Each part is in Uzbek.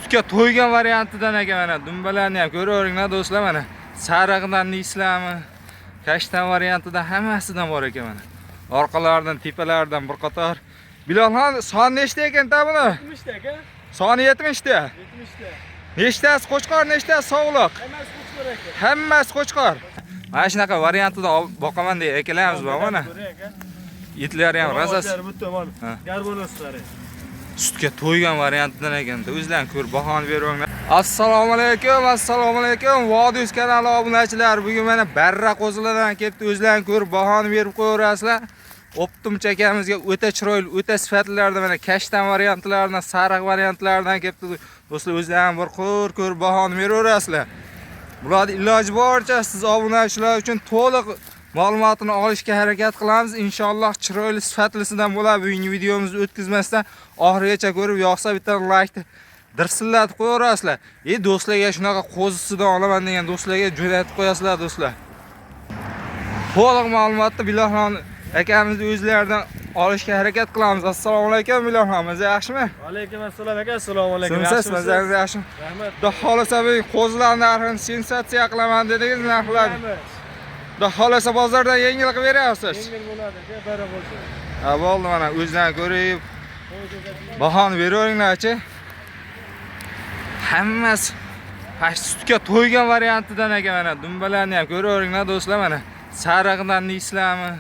sutga to'ygan variantidan ekan mana. Dumbalarni ham ko'ravering do'stlar mana. Sariqdan islami, kashtan variantidan hammasidan bor ekan mana. Orqalaridan, tepalaridan bir qator. Bilolxon, son nechta ekan-da buni? 70 ta aka. Soni 70 ta. 70 ta. Nechtasi qo'chqor, nechtasi sovuliq? Hammasi qo'chqor aka. Hammasi qo'chqor. Mana shunaqa variantida boqaman deya akalarimiz bor mana. Itlari ham razasi. Bitta mana. Garbonoslari. Sutga to'ygan variantidan ekan-da. O'zlaring ko'rib bahoni beringlar. Assalomu alaykum. Vodiyus kanali obunachilari. Bugun mana Barra qo'zilardan kelibdi. O'zlaring ko'rib bahoni berib qo'yaverasizlar. Optimcha akamizga o'ta chiroyli, o'ta sifatlilardan mana kashtan variantlaridan, sariq variantlaridan kelibdi. Do'stlar, o'zlaring bir ko'rib bahoni beraverasizlar. Bularni iloji boricha siz obunachilar uchun to'liq ma'lumotini olishga harakat qilamiz. Inshaalloh chiroyli sifatlisidan bo'ladi. Bugungi videomizni o'tkazmasdan oxirigacha ko'rib, yoqsa bitta like dirsillatib qo'yaverasizlar. Do'stlarga shunaqa qo'zisidan olaman degan do'stlarga jo'natib qo'yasizlar do'stlar. To'liq ma'lumotni Bilolxon akamizni o'zlaridan olishga harakat qilamiz. Assalomu alaykum Bilolxon, yaxshimi? Alaykum assalom aka, assalomu alaykum. Sizlar yaxshimi? Rahmat. Xudo xolasa bu qo'zilar narxini sensatsiya qilaman dedingiz, narxlarni. Xudo xolasa bozorda yengil qilib berasiz. Yengil bo'ladi aka, bari bo'lsin. Ha, bo'ldi mana o'zdan ko'rib bahoni beraveringlar-chi. Hammasi sutga to'ygan variantidan ekan mana. Dumbalarni ham ko'raveringlar do'stlar mana. Sariqdan islami,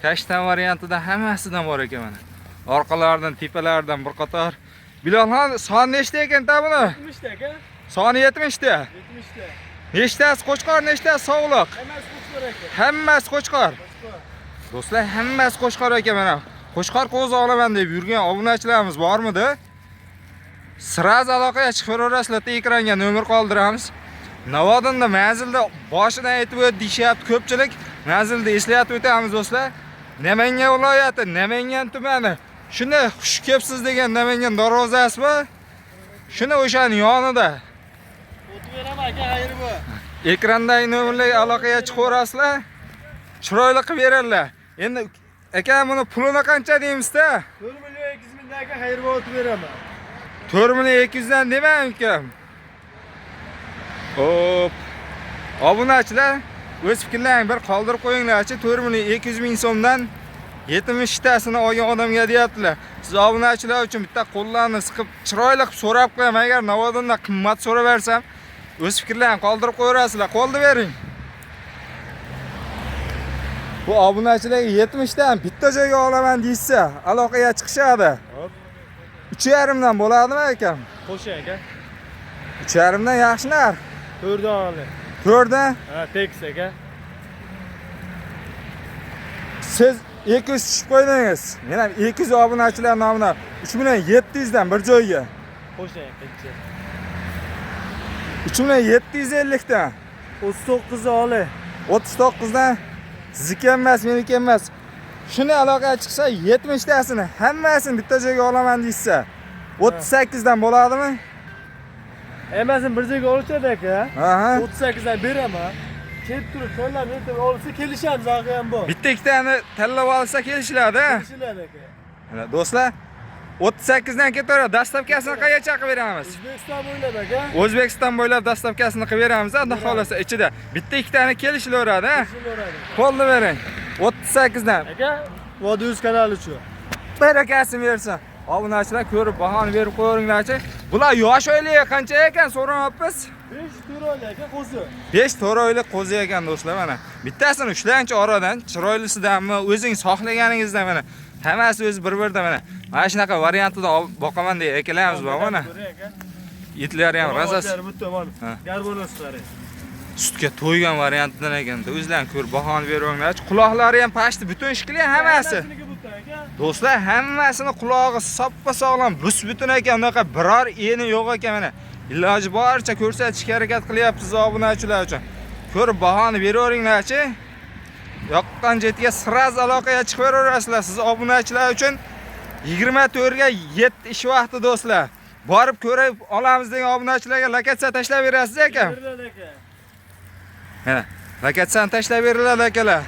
kashtan variantidan hammasidan bor ekan mana. Orqalaridan, tepalaridan bir qator. Bilolxon, son nechta ekan-da buni? 70 ta aka. Soni 70 ta. 70 ta. Nechtasi qo'chqor, nechtasi sovuliq? Hammasi qo'chqor aka. Hammasi qo'chqor. Do'stlar, hammasi qo'chqor ekan mana. Qo'chqor qo'zi olaman deb yurgan obunachilarimiz bormidi? Siraz aloqaga chiqaraverasizlar, ekranga nomer qoldiramiz. Navodinda manzilda boshidan aytib o'tishyapti ko'pchilik. Manzilda eslayatib o'tamiz do'stlar. Namangan viloyati, Namangan tumani. Shuni xush kelibsiz degan Namangan darvozasi-mi? Shuni o'shaning yonida. O'tib beraman aka, xayr bu. Ekrandagi nomerlarga aloqaga chiqaverasizlar. Chiroyli qilib beradilar. Endi aka buni pulini qancha deymiz-da? 4 million 200 ming aka, xayr bu o'tib beraman. 4 million 200 dan demang ukam. Hop. Obunachilar, o'z fikrlaringizni bir qoldirib qo'yinglar-chi. 4 million 200 ming so'mdan 70 tasini olgan odamga deyaptilar. Siz obunachilar uchun bitta qo'llarni siqib, chiroyli qilib so'rab qo'yaman. Agar Navodinda qimmat so'rab bersam, o'z fikrlaringizni qoldirib qo'yaverasizlar. Qo'lni bering. Bu obunachilarga 70 dan bitta joyga olaman deysa, aloqaga chiqishadi. Hop. 3,5 dan bo'ladimi akam? Qo'sha aka. 3,5 dan yaxshi narx. 4 dan oldi. 4 dan? Ha, tekis aka. Siz 200 tushib qo'ydingiz. Men ham 200 obunachilar nomidan 3 million 700 dan bir joyga. Qo'sha aka. 3 million 750 dan. 39 oli. 39 dan sizniki emas, meniki emas. Shuni aloqaga chiqsa 70 tasini hammasini bitta joyga olaman deysa, 38 dan bo'ladimi? Hammasini bir joyga olishadi aka. Aha. 38 dan beraman. Kelib turib, qo'llarni yetib olsa kelishamiz, aka ham bor. Bitta ikkitani tanlab olsa kelishiladi. Kelishiladi aka. Mana do'stlar, 38 dan ketaveradi. Dastavkasini qayercha qilib beramiz? O'zbekiston bo'ylab aka. O'zbekiston bo'ylab dastavkasini qilib beramiz, xudo xolasa ichida. Bitta ikkitani kelishilaveradi, ha? Kelishilaveradi. Qo'lni bering. 38 dan. Aka, Vodiyus kanali uchun. Barakasini bersin. Obunachilar ko'rib bahoni berib qo'yaveringlar-chi. Bular yosh oyligi qancha ekan so'rayapmiz? 5 to'roli aka qo'zi. 5 to'roli qo'zi ekan do'stlar mana. Bittasini ushlanchi oradan, chiroylisidanmi, o'zing xohlaganingizdan mana. Hammasi o'zi bir-birda mana. Mana shunaqa variantida boqaman deya akalarimiz bor mana. Itlari ham razasi. Bitta mana. Garbonoslari. Sutga to'ygan variantidan ekan-da. O'zlaring ko'rib bahoni beringlar-chi. Quloqlari ham pashti, butun shikli hammasi. Do'stlar, hammasini qulog'i soppa sog'lom, bus-butun ekan, unaqa biror eni yo'q ekan mana. Iloji boricha ko'rsatishga harakat qilyapsiz obunachilar uchun. Ko'rib bahoni beraveringlar-chi. Yoqqan jetiga siraz aloqaga chiqaverasizlar. Siz obunachilar uchun 24 ga 7 ish vaqti do'stlar. Borib ko'rib olamiz degan obunachilarga lokatsiya tashlab berasiz ekan. Mana, lokatsiyani tashlab beriladi akalar.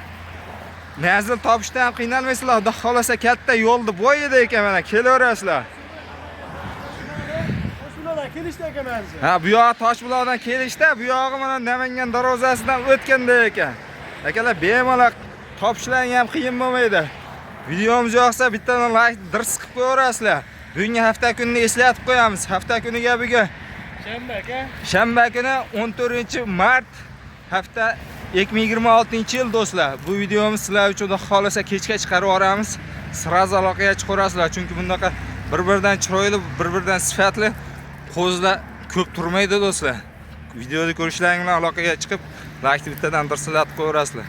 Manzil topishda ham qiynalmaysizlar. Xudo xolasa katta yo'lni bo'yida ekan mana kelaverasizlar. kelishdi aka menimcha. Ha, bu yoq Toshbuloqdan kelishdi, bu yog'i mana Namangan darvozasidan o'tganda ekan. Akalar, bemalol topishlarning ham qiyin bo'lmaydi. Videomiz yoqsa bittadan like dirs qilib qo'yasizlar. Bugungi hafta kunini eslatib qo'yamiz. Hafta kuniga bugun Shanba aka. shanba kuni 14-mart hafta 2026-yil do'stlar. Bu videomiz sizlar uchun xudo xolasa kechga chiqarib yuboramiz. Sraz aloqaga chiqarasizlar, chunki bundaqa bir-biridan chiroyli, bir-biridan sifatli qo'zlar ko'p turmaydi do'stlar. Videoni ko'rishlaring bilan aloqaga chiqib, like bittadan dirsilatib qo'yasizlar.